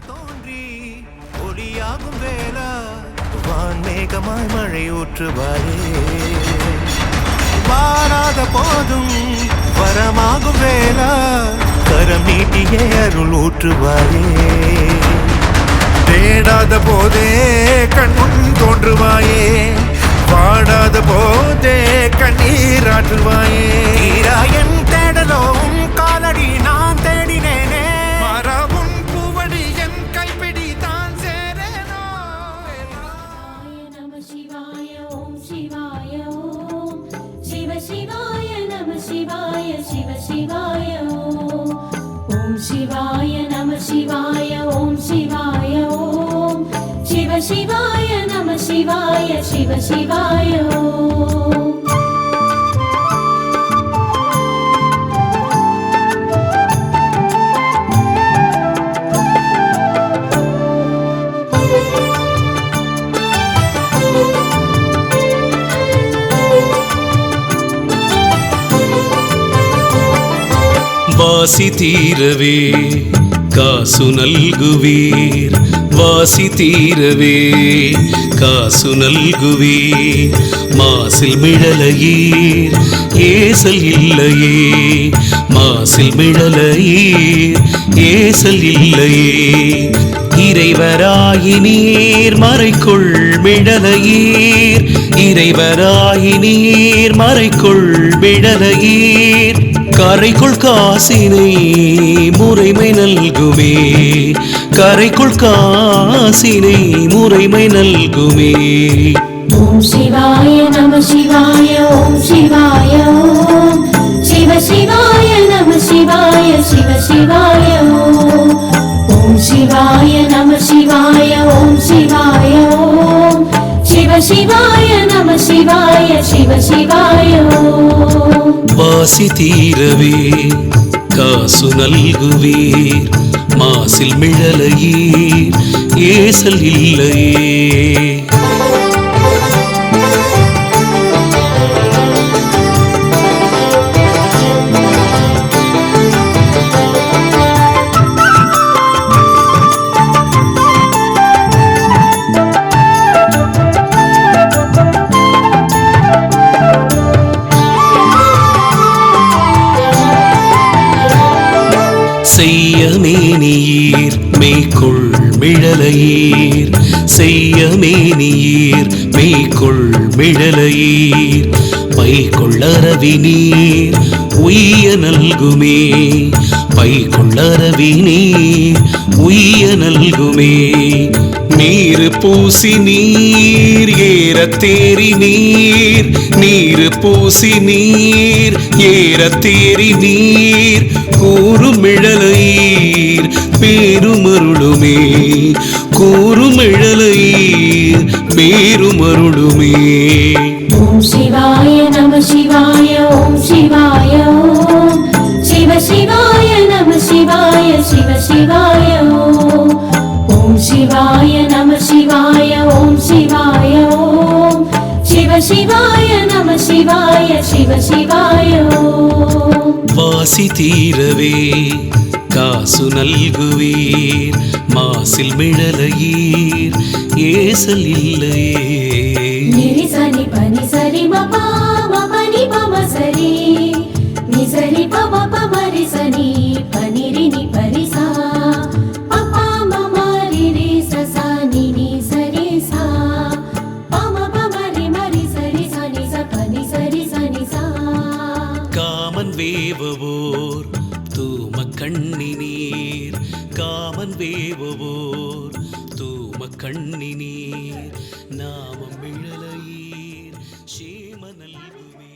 தோன்றி ஒளியாகும் வேளா வான்மேகமாய் மழை ஊற்றுவாரே வாராத போதும் வரமாகும் வேளா கரம் நீட்டியே அருள் ஊற்றுவாரே தேடாத போதே கண்முன் தோன்றுவாயே பாடாத போதே கண்ணீராற்றுவாயே ஈராயன் தேடலும் காலடி நான் தேடினேனே மரபும் பூவடி என் கைப்பிடி தான் சேரேனோ நம சிவாய ஓம் சிவாய ஓம் சிவ சிவாய நம சிவாய சிவ சிவாய ஓம் சிவாய நம சிவாய ஓம் சிவாய ஓம் சிவ சிவாய நம சிவாய சிவ சிவாய ஓம் வாசி தீரவே காசு நல்குவீர் வாசி தீரவே காசு நல்குவீர் மாசில் மிழலையீர் ஏசல் இல்லையே மாசில் மிழலையீர் ஏசல் இல்லையே இறைவராயினீர் மறைக்குள் மிழலையீர் இறைவராயினீர் மறைக்குள் மிழலையீர் கரைக்குள் காசினை முறைமை நல்குமே கரைக்குள் காசினை முறைமை நல்குமே ஓம் சிவாய நம சிவாய ஓம் சிவாய ஓம் சிவ சிவாய நம சிவாய சிவ சிவாய ஓம் சிவாய நம சிவாய ஓம் சிவாய ஓம் சிவ சிவாய நம சிவாய சிவ சிவாய ஓம் வாசி தீரவே காசு நல்குவீர் மாசில் மிழலையீர் ஏசல் இல்லையே செய்யமேனியீர் மெய்க்குள் மிழலையீர் செய்யமேனியீர் மெய்க்குள் மிழலையீர் பைக்குள்ளரவி நீர் உய்ய நல்குமே பைக்குள்ளரவி நீர் உய்ய நல்குமே நீர் பூசி நீர் ஏற தேறி நீர் நீர் பூசி நீர் ஏற தேறி நீர் கூறுமிழலையீர் பேருமருளுமே கூறுமிழலையீர் பேருமருளுமே ஓம் சிவாய நம சிவாய ஓம் சிவாய ஓம் சிவ சிவாய நம சிவாய சிவ சிவாய ஓம் சிவாய நம சிவாய ஓம் சிவாய ஓம் சிவ சிவாய நம சிவாய சிவ சிவாய ஓம் வாசி தீரவே காசு நல்குவீர் மாசில் மிழலையீர் ஏசல் இல்லையே நிரி சனி பனி சரி மபா மபனி பம சரி நி சரி பம பமரி சனி பனிரி நி பரிசா அப்பா மம ரிரி சசா நி சரி சா பம பமரி மரி சரி சனி ச பனி சரி சனி சா காமன் வேவவோர் தூம கண்ணினீர் காமன் வேவவோர் தூம கண்ணினீர் நாமம் மிழலையீர் சேம நல்குமே